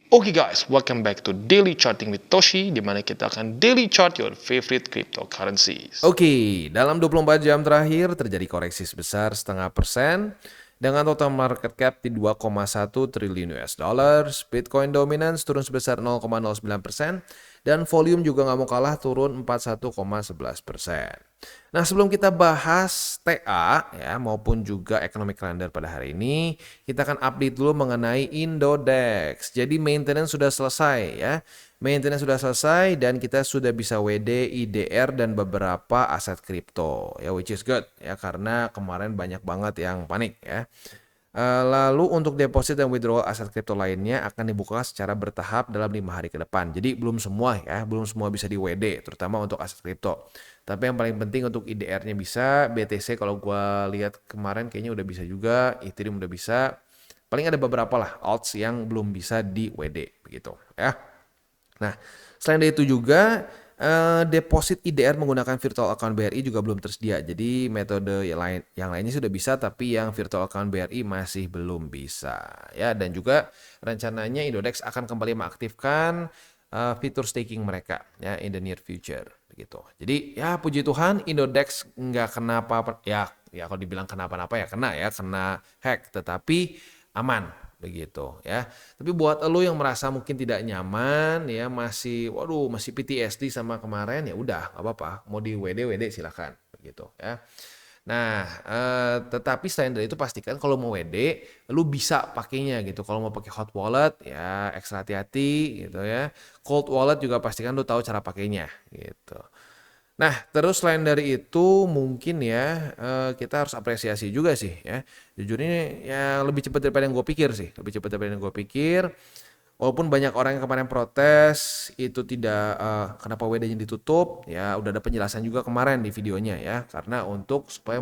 Oke guys, welcome back to Daily Charting with Toshi, di mana kita akan daily chart your favorite cryptocurrencies. Oke, dalam 24 jam terakhir terjadi koreksi sebesar 0,5% dengan total market cap di 2,1 triliun US dollars. Bitcoin dominance turun sebesar 0,09% dan volume juga nggak mau kalah turun 41,11%. Nah, sebelum kita bahas TA ya maupun juga economic calendar pada hari ini, kita akan update dulu mengenai Indodex. Jadi maintenance sudah selesai ya. Maintenance sudah selesai dan kita sudah bisa WD, IDR dan beberapa aset kripto ya, which is good ya, karena kemarin banyak banget yang panik ya. Lalu untuk deposit dan withdrawal aset kripto lainnya akan dibuka secara bertahap dalam 5 hari ke depan. Jadi belum semua ya, belum semua bisa di WD, terutama untuk aset kripto. Tapi yang paling penting untuk IDR-nya bisa, BTC kalau gua lihat kemarin kayaknya udah bisa juga, Ethereum udah bisa. Paling ada beberapa lah alts yang belum bisa di WD begitu ya. Nah, selain dari itu juga deposit IDR menggunakan virtual account BRI juga belum tersedia. Jadi metode yang lainnya sudah bisa, tapi yang virtual account BRI masih belum bisa. Ya, dan juga rencananya Indodex akan kembali mengaktifkan fitur staking mereka ya in the near future begitu. Jadi ya puji Tuhan Indodex nggak kenapa ya, kalau dibilang kenapa-napa ya kena hack, tetapi aman begitu ya. Tapi buat lo yang merasa mungkin tidak nyaman ya, masih PTSD sama kemarin, ya udah nggak apa-apa, mau di WD silakan begitu ya. Nah, tetapi selain dari itu pastikan kalau mau WD lu bisa pakainya gitu. Kalau mau pakai hot wallet ya ekstra hati-hati gitu ya. Cold wallet juga pastikan lu tahu cara pakainya gitu. Nah, terus selain dari itu mungkin ya kita harus apresiasi juga sih ya. Jujur ini ya lebih cepat daripada yang gue pikir sih, lebih cepat daripada yang gue pikir. Walaupun banyak orang yang kemarin protes itu tidak kenapa WD-nya ditutup, ya udah ada penjelasan juga kemarin di videonya ya, karena untuk supaya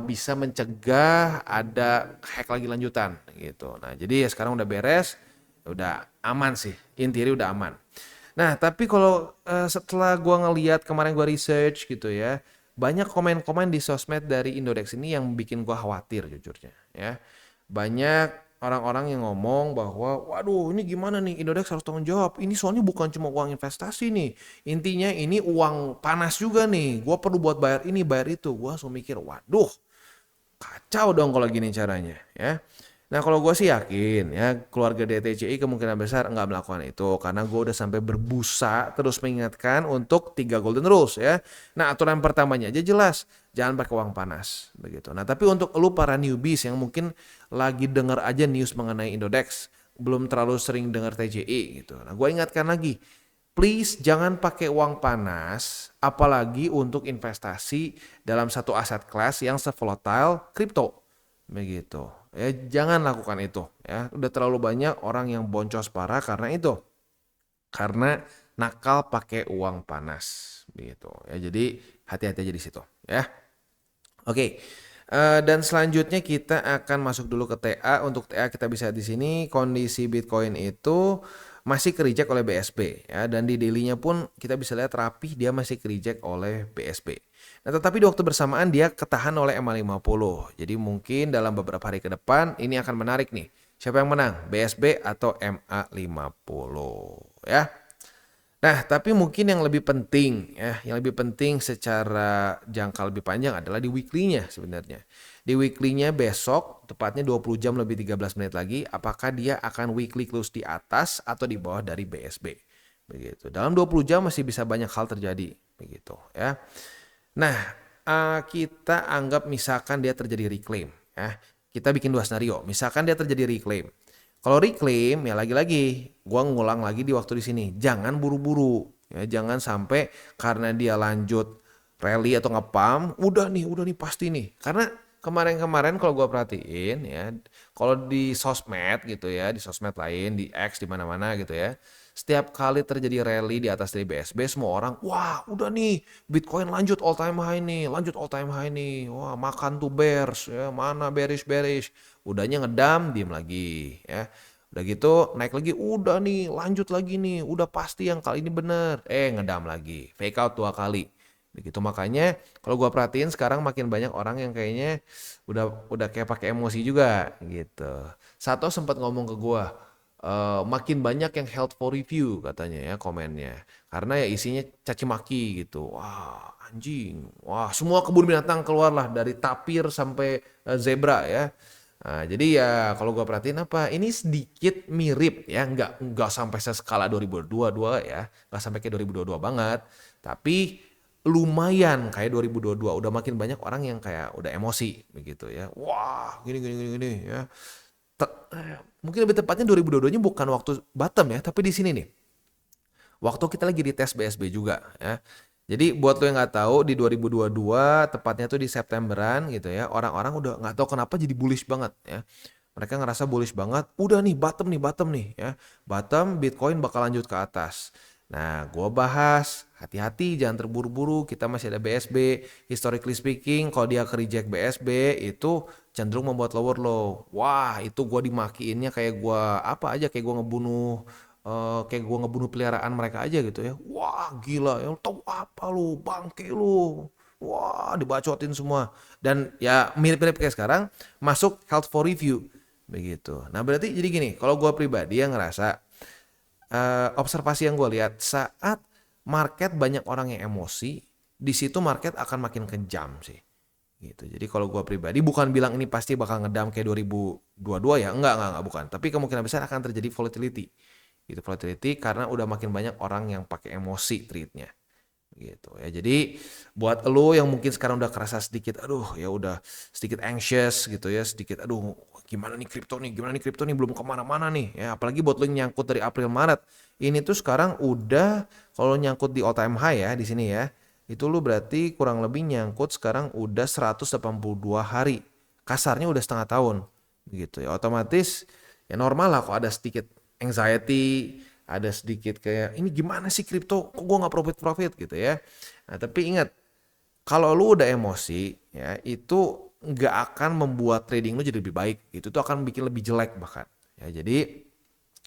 bisa mencegah ada hack lagi lanjutan gitu. Nah, jadi ya sekarang udah beres, udah aman sih, intinya udah aman. Nah, tapi kalau setelah gua ngeliat kemarin gua research gitu ya, banyak komen-komen di sosmed dari Indodex ini yang bikin gua khawatir jujurnya ya. Banyak orang-orang yang ngomong bahwa waduh ini gimana nih, Indodex harus tanggung jawab. Ini soalnya bukan cuma uang investasi nih. Intinya ini uang panas juga nih. Gua perlu buat bayar ini, bayar itu. Gua langsung mikir, waduh, kacau dong kalau gini caranya ya. Nah, kalau gue sih yakin ya keluarga DTCI kemungkinan besar nggak melakukan itu, karena gue udah sampai berbusa terus mengingatkan untuk 3 golden rules ya. Nah, aturan pertamanya aja jelas, jangan pakai uang panas begitu. Nah, tapi untuk lu para newbies yang mungkin lagi denger aja news mengenai Indodex, belum terlalu sering dengar TCI gitu. Nah, gue ingatkan lagi, please jangan pakai uang panas, apalagi untuk investasi dalam satu aset kelas yang sevolatile kripto begitu ya. Jangan lakukan itu ya, udah terlalu banyak orang yang boncos parah karena itu, karena nakal pakai uang panas begitu ya. Jadi hati-hati aja di situ ya. Oke. Dan selanjutnya kita akan masuk dulu ke TA. Untuk TA kita bisa di sini kondisi Bitcoin itu masih ke-reject oleh BSB ya, dan di daily-nya pun kita bisa lihat rapih dia masih ke-reject oleh BSB. Nah, tetapi di waktu bersamaan dia ketahan oleh MA50. Jadi mungkin dalam beberapa hari ke depan ini akan menarik nih. Siapa yang menang? BSB atau MA50 ya. Nah, tapi mungkin yang lebih penting ya, yang lebih penting secara jangka lebih panjang adalah di weekly-nya sebenarnya. Di weekly-nya besok, tepatnya 20 jam lebih 13 menit lagi, apakah dia akan weekly close di atas atau di bawah dari BSB. Begitu. Dalam 20 jam masih bisa banyak hal terjadi, begitu ya. Nah, kita anggap misalkan dia terjadi reclaim ya. Kita bikin dua skenario. Misalkan dia terjadi reclaim. Kalau reclaim ya lagi-lagi gua ngulang lagi di waktu di sini. Jangan buru-buru ya, jangan sampai karena dia lanjut rally atau ngepam, udah nih pasti nih. Karena kemarin-kemarin kalau gua perhatiin ya, kalau di sosmed gitu ya, di sosmed lain, di X di mana-mana gitu ya. Setiap kali terjadi rally di atas dari BSB, semua orang, wah udah nih Bitcoin lanjut all time high nih, lanjut all time high nih. Wah, makan tuh bears ya, mana bearish. Udahnya ngedam, diem lagi ya. Udah gitu naik lagi, udah nih lanjut lagi nih, udah pasti yang kali ini bener. Ngedam lagi, fake out 2 kali. Begitu, makanya kalau gua perhatiin sekarang makin banyak orang yang kayaknya udah kayak pakai emosi juga gitu. Satu sempat ngomong ke gua, makin banyak yang held for review katanya ya komennya. Karena ya isinya caci maki gitu. Wah, anjing. Wah, semua kebun binatang keluarlah dari tapir sampai zebra ya. Nah, jadi ya kalau gua perhatiin apa, ini sedikit mirip ya, nggak sampai seskala 2022 ya, nggak sampai kayak 2022 banget, tapi lumayan kayak 2022, udah makin banyak orang yang kayak udah emosi begitu ya, wah gini gini gini gini ya. Mungkin lebih tepatnya 2022-nya bukan waktu bottom ya, tapi di sini nih, waktu kita lagi di tes BSB juga ya. Jadi buat lo yang nggak tahu di 2022 tepatnya tuh di Septemberan gitu ya, orang-orang udah nggak tahu kenapa jadi bullish banget ya. Mereka ngerasa bullish banget, udah nih bottom nih ya. Bottom Bitcoin bakal lanjut ke atas. Nah, gua bahas hati-hati jangan terburu-buru, kita masih ada BSB. Historically speaking, kalau dia ke reject BSB itu cenderung membuat lower low. Wah, itu gua dimakiinnya kayak gua apa aja, kayak gua ngebunuh kayak gue ngebunuh peliharaan mereka aja gitu ya. Wah gila, ya tahu apa lu, bangke lu. Wah dibacotin semua. Dan ya mirip-mirip kayak sekarang, masuk health for review. Begitu. Nah berarti jadi gini, kalau gue pribadi yang ngerasa, observasi yang gue lihat, saat market banyak orang yang emosi, di situ market akan makin kejam sih. Gitu. Jadi kalau gue pribadi bukan bilang ini pasti bakal ngedam kayak 2022 ya, enggak, bukan. Tapi kemungkinan besar akan terjadi volatility. Gitu volatility karena udah makin banyak orang yang pakai emosi trade-nya gitu ya. Jadi buat lo yang mungkin sekarang udah kerasa sedikit aduh ya udah sedikit anxious gitu ya, sedikit aduh gimana nih kripto nih belum kemana-mana nih ya, apalagi buat lo yang nyangkut dari April Maret ini tuh sekarang udah, kalau nyangkut di all time high ya di sini ya, itu lo berarti kurang lebih nyangkut sekarang udah 182 hari, kasarnya udah setengah tahun gitu ya. Otomatis ya normal lah kok ada sedikit anxiety, ada sedikit kayak ini gimana sih kripto, kok gue nggak profit gitu ya. Nah tapi ingat, kalau lu udah emosi ya itu nggak akan membuat trading lu jadi lebih baik, itu tuh akan bikin lebih jelek bahkan ya. Jadi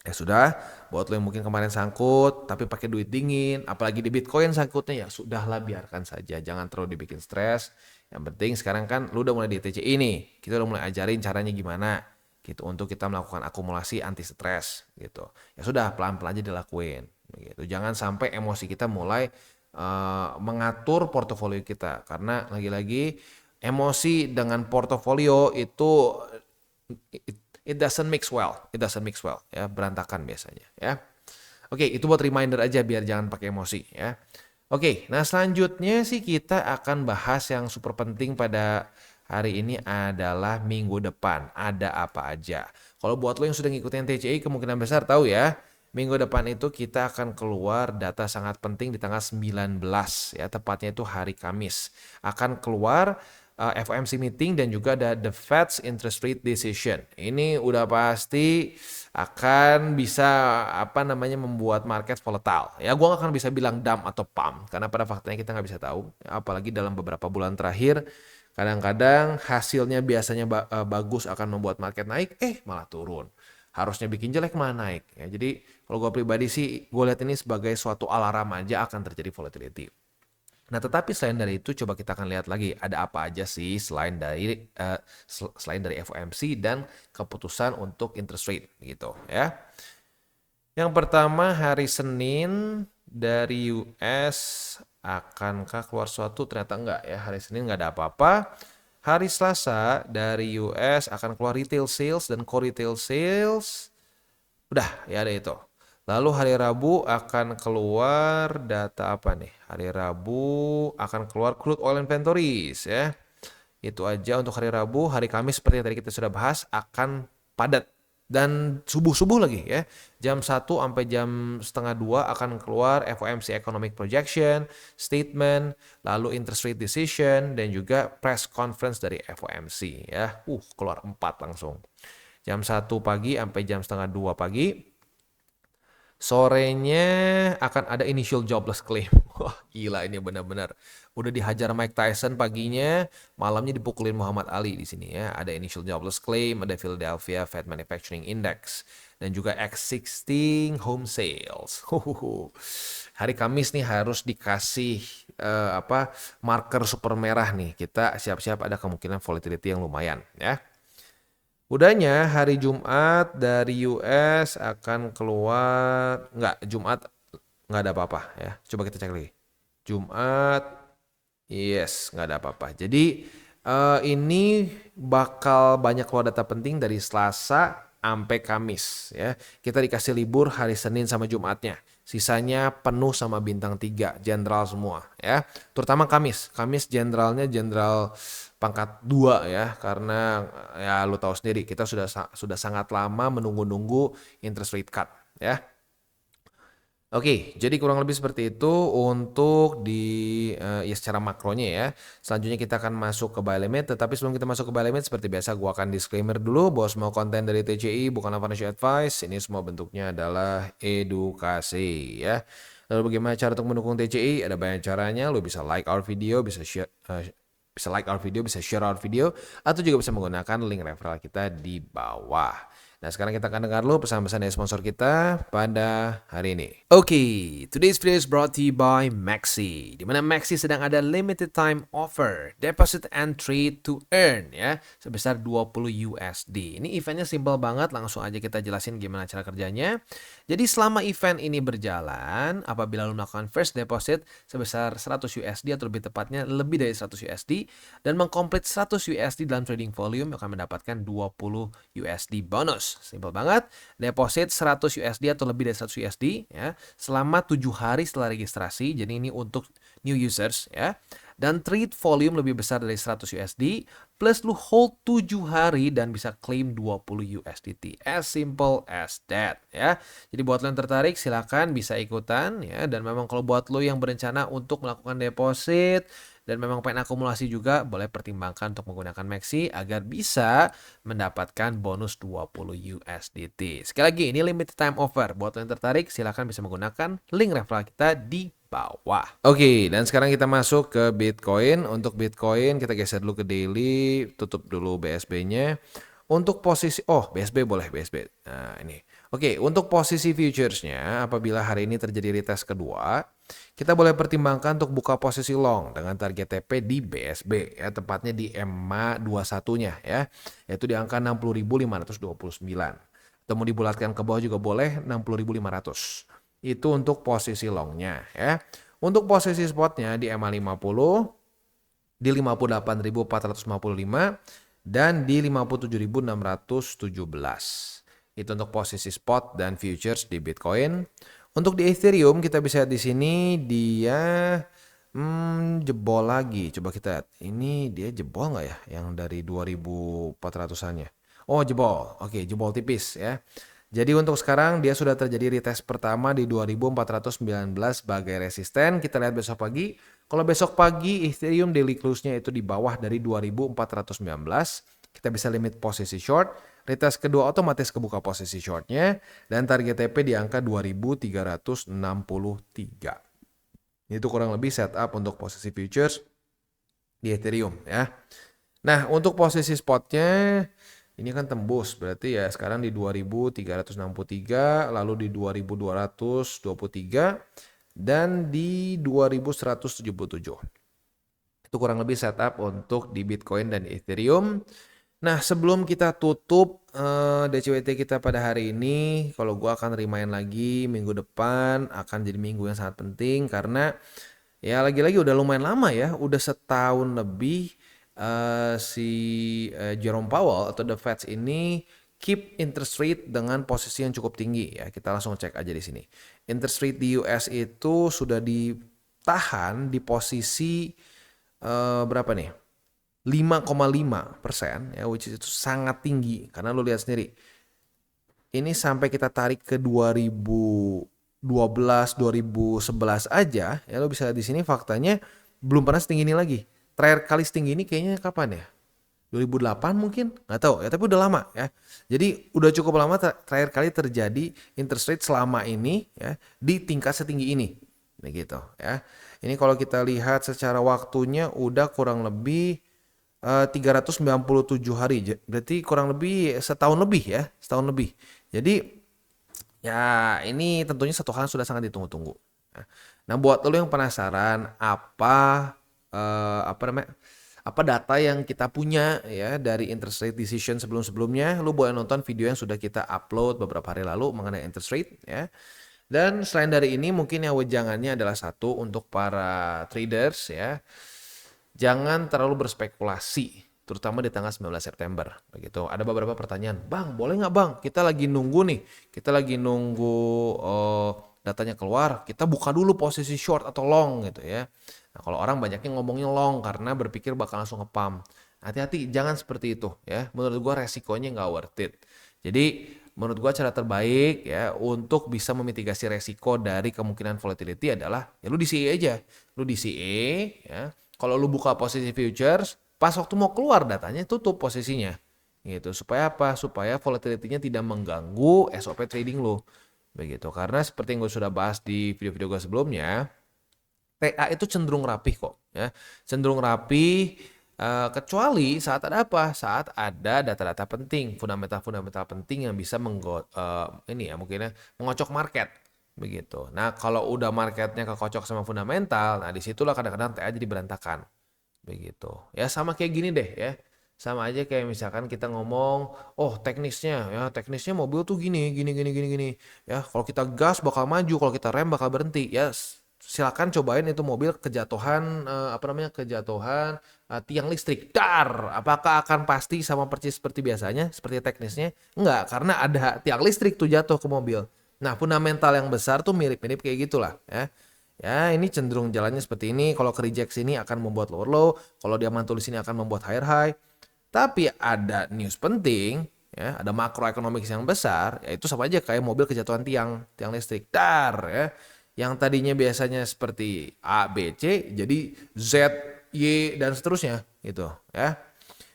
ya sudah, buat lo yang mungkin kemarin sangkut tapi pakai duit dingin, apalagi di Bitcoin sangkutnya, ya sudahlah biarkan saja, jangan terlalu dibikin stres. Yang penting sekarang kan lu udah mulai di TCI nih, kita udah mulai ajarin caranya gimana gitu untuk kita melakukan akumulasi anti stres gitu. Ya sudah pelan-pelan aja dilakuin gitu. Jangan sampai emosi kita mulai mengatur portofolio kita, karena lagi-lagi emosi dengan portofolio itu it doesn't mix well, ya, berantakan biasanya ya. Oke, itu buat reminder aja biar jangan pakai emosi ya. Oke, nah selanjutnya sih kita akan bahas yang super penting pada hari ini adalah minggu depan ada apa aja. Kalau buat lo yang sudah ngikutin TCI kemungkinan besar tahu ya, minggu depan itu kita akan keluar data sangat penting di tanggal 19 ya, tepatnya itu hari Kamis. Akan keluar FOMC meeting dan juga ada the Fed's interest rate decision. Ini udah pasti akan bisa membuat market volatile. Ya gua nggak akan bisa bilang dump atau pump karena pada faktanya kita nggak bisa tahu. Apalagi dalam beberapa bulan terakhir kadang-kadang hasilnya biasanya bagus akan membuat market naik, malah turun. Harusnya bikin jelek malah naik. Ya, jadi kalau gue pribadi sih gue lihat ini sebagai suatu alarm aja akan terjadi volatility. Nah, tetapi selain dari itu coba kita akan lihat lagi ada apa aja sih selain dari FOMC dan keputusan untuk interest rate gitu ya. Yang pertama hari Senin dari US akankah keluar suatu? Ternyata enggak ya, hari Senin enggak ada apa-apa. Hari Selasa dari US akan keluar retail sales dan core retail sales. Udah ya ada itu. Lalu hari Rabu akan keluar data apa nih? Hari Rabu akan keluar crude oil inventories ya. Itu aja untuk hari Rabu. Hari Kamis seperti yang tadi kita sudah bahas akan padat. Dan subuh-subuh lagi ya. Jam 1 sampai jam setengah 2 akan keluar FOMC Economic Projection, Statement, lalu Interest Rate Decision, dan juga Press Conference dari FOMC ya. Keluar 4 langsung. Jam 1 pagi sampai jam setengah 2 pagi. Sorenya akan ada initial jobless claim. Wah gila ini benar-benar. Udah dihajar Mike Tyson paginya, malamnya dipukulin Muhammad Ali di sini ya. Ada initial jobless claim, ada Philadelphia Fed Manufacturing Index, dan juga X16 home sales. Hari Kamis nih harus dikasih marker super merah nih. Kita siap-siap ada kemungkinan volatility yang lumayan ya. Udahnya hari Jumat dari US akan keluar, nggak, Jumat nggak ada apa-apa ya. Coba kita cek lagi. Jumat, yes, nggak ada apa-apa. Jadi ini bakal banyak keluar data penting dari Selasa sampai Kamis ya. Kita dikasih libur hari Senin sama Jumatnya. Sisanya penuh sama bintang 3, jenderal semua ya. Terutama Kamis. Kamis jenderalnya jenderal pangkat 2 ya, karena ya lu tahu sendiri kita sudah sangat lama menunggu-nunggu interest rate cut ya. Oke, jadi kurang lebih seperti itu untuk ya secara makronya ya. Selanjutnya kita akan masuk ke buy limit, tetapi sebelum kita masuk ke buy limit seperti biasa gua akan disclaimer dulu bahwa semua konten dari TCI bukanlah financial advice, ini semua bentuknya adalah edukasi ya. Lalu bagaimana cara untuk mendukung TCI? Ada banyak caranya, lu bisa like our video, bisa share our video, atau juga bisa menggunakan link referral kita di bawah. Nah, sekarang kita akan dengar dulu pesan-pesan dari sponsor kita pada hari ini. Oke, today's video is brought to you by Maxi. Di mana Maxi sedang ada limited time offer, deposit and trade to earn ya, sebesar 20 USD. Ini eventnya simple banget, langsung aja kita jelasin gimana cara kerjanya. Jadi selama event ini berjalan, apabila lo melakukan first deposit sebesar 100 USD atau lebih tepatnya lebih dari 100 USD dan mengkomplit 100 USD dalam trading volume, akan mendapatkan 20 USD bonus. Simple banget, deposit 100 USD atau lebih dari 100 USD ya, selama 7 hari setelah registrasi. Jadi ini untuk new users ya. Dan trade volume lebih besar dari 100 USD plus lu hold 7 hari dan bisa claim 20 USDT. As simple as that ya. Jadi buat lo yang tertarik silakan bisa ikutan ya, dan memang kalau buat lo yang berencana untuk melakukan deposit dan memang pengen akumulasi juga, boleh pertimbangkan untuk menggunakan Maxi agar bisa mendapatkan bonus 20 USDT. Sekali lagi, ini limited time offer. Buat lo yang tertarik, silahkan bisa menggunakan link referral kita di bawah. Oke, dan sekarang kita masuk ke Bitcoin. Untuk Bitcoin, kita geser dulu ke daily, tutup dulu BSB-nya. Untuk posisi, BSB boleh, BSB. Nah, ini. Oke, untuk posisi futuresnya, apabila hari ini terjadi retest kedua, kita boleh pertimbangkan untuk buka posisi long dengan target TP di BSB ya, tepatnya di EMA 21-nya ya, yaitu di angka 60.529. Atau mau dibulatkan ke bawah juga boleh 60.500. Itu untuk posisi longnya ya. Untuk posisi spotnya di EMA 50 di 58.455 dan di 57.617. Itu untuk posisi spot dan futures di Bitcoin. Untuk di Ethereum kita bisa lihat di sini dia jebol lagi. Coba kita lihat. Ini dia jebol nggak ya yang dari 2400-annya? Oh, jebol. Oke, jebol tipis ya. Jadi untuk sekarang dia sudah terjadi retest pertama di 2419 sebagai resisten. Kita lihat besok pagi. Kalau besok pagi Ethereum daily close-nya itu di bawah dari 2419, kita bisa limit posisi short. Retest kedua otomatis kebuka posisi shortnya dan target TP di angka 2363. Itu kurang lebih setup untuk posisi futures di Ethereum ya. Nah, untuk posisi spotnya ini kan tembus, berarti ya sekarang di 2363, lalu di 2223 dan di 2177. Itu kurang lebih setup untuk di Bitcoin dan Ethereum. Nah, sebelum kita tutup DCWT kita pada hari ini, kalau gue akan remind lagi minggu depan akan jadi minggu yang sangat penting karena ya lagi-lagi udah lumayan lama ya, udah setahun lebih si Jerome Powell atau The Fed ini keep interest rate dengan posisi yang cukup tinggi ya. Kita langsung cek aja di sini. Interest rate di US itu sudah ditahan di posisi berapa nih? 5,5% ya, which is itu sangat tinggi karena lo lihat sendiri ini sampai kita tarik ke 2012 2011 aja ya, lo bisa lihat di sini faktanya belum pernah setinggi ini lagi. Terakhir kali setinggi ini kayaknya kapan ya, 2008 mungkin, nggak tahu ya, tapi udah lama ya. Jadi udah cukup lama terakhir kali terjadi interest rate selama ini ya di tingkat setinggi ini begitu ya. Ini kalau kita lihat secara waktunya udah kurang lebih 397 hari, berarti kurang lebih setahun lebih ya, setahun lebih. Jadi ya ini tentunya satu hal yang sudah sangat ditunggu-tunggu. Nah, buat lo yang penasaran apa namanya apa data yang kita punya ya dari interest rate decision sebelum-sebelumnya. Lu boleh nonton video yang sudah kita upload beberapa hari lalu mengenai interest rate ya. Dan selain dari ini mungkin yang wejangannya adalah satu untuk para traders ya. Jangan terlalu berspekulasi terutama di tanggal 19 September begitu. Ada beberapa pertanyaan, "Bang, boleh nggak Bang? Kita lagi nunggu nih. Kita lagi nunggu datanya keluar, kita buka dulu posisi short atau long gitu ya." Nah, kalau orang banyaknya ngomongin long karena berpikir bakal langsung nge-pump. Hati-hati, jangan seperti itu ya. Menurut gua resikonya nggak worth it. Jadi menurut gua cara terbaik ya untuk bisa memitigasi resiko dari kemungkinan volatility adalah ya lu DCA aja. Lu DCA ya. Kalau lu buka posisi futures, pas waktu mau keluar datanya tutup posisinya. Gitu. Supaya apa? Supaya volatility-nya tidak mengganggu SOP trading lu. Begitu. Karena seperti yang gue sudah bahas di video-video gue sebelumnya, TA itu cenderung rapih kok ya. Cenderung rapih kecuali saat ada apa? Saat ada data-data penting, fundamental-fundamental penting yang bisa mengocok market begitu. Nah, kalau udah marketnya kekocok sama fundamental, nah disitulah kadang-kadang TA jadi berantakan begitu. Ya sama kayak gini deh ya. Sama aja kayak misalkan kita ngomong, oh teknisnya mobil tuh gini. Ya, kalau kita gas bakal maju, kalau kita rem bakal berhenti. Ya, silakan cobain itu mobil kejatuhan tiang listrik. Dar, apakah akan pasti sama persis seperti biasanya, seperti teknisnya? Enggak, karena ada tiang listrik tuh jatuh ke mobil. Nah, fundamental yang besar tuh mirip-mirip kayak gitulah ya. Ya, ini cenderung jalannya seperti ini. Kalau ke reject sini akan membuat lower low, kalau dia mantul di sini akan membuat higher high. Tapi ada news penting, ya, ada makroekonomik yang besar, yaitu sama aja kayak mobil kejatuhan tiang listrik. Dar, ya. Yang tadinya biasanya seperti A, B, C, jadi Z, Y, dan seterusnya, gitu, ya.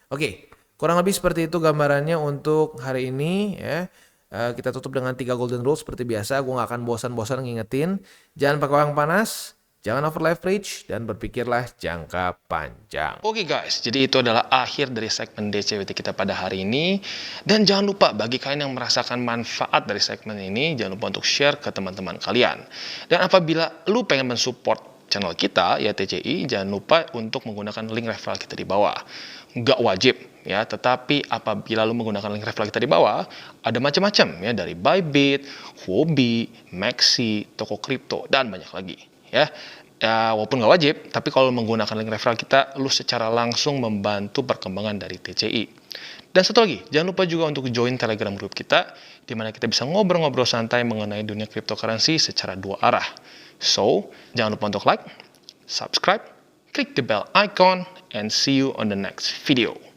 Oke, kurang lebih seperti itu gambarannya untuk hari ini, ya. Kita tutup dengan 3 golden rule seperti biasa. Gue gak akan bosan-bosan ngingetin. Jangan pakai uang panas, jangan over leverage, dan berpikirlah jangka panjang. Oke guys, jadi itu adalah akhir dari segmen DCWT kita pada hari ini. Dan jangan lupa bagi kalian yang merasakan manfaat dari segmen ini, jangan lupa untuk share ke teman-teman kalian. Dan apabila lu pengen mensupport channel kita, ya TCI, jangan lupa untuk menggunakan link referral kita di bawah. Nggak wajib ya, tetapi apabila lu menggunakan link referral kita di bawah, ada macam-macam ya, dari Bybit, Huobi, Maxi, toko kripto, dan banyak lagi ya. Ya, walaupun nggak wajib, tapi kalau menggunakan link referral kita, lu secara langsung membantu perkembangan dari TCI. Dan satu lagi, jangan lupa juga untuk join Telegram group kita, di mana kita bisa ngobrol-ngobrol santai mengenai dunia cryptocurrency secara dua arah. So, jangan lupa untuk like, subscribe, click the bell icon, and see you on the next video.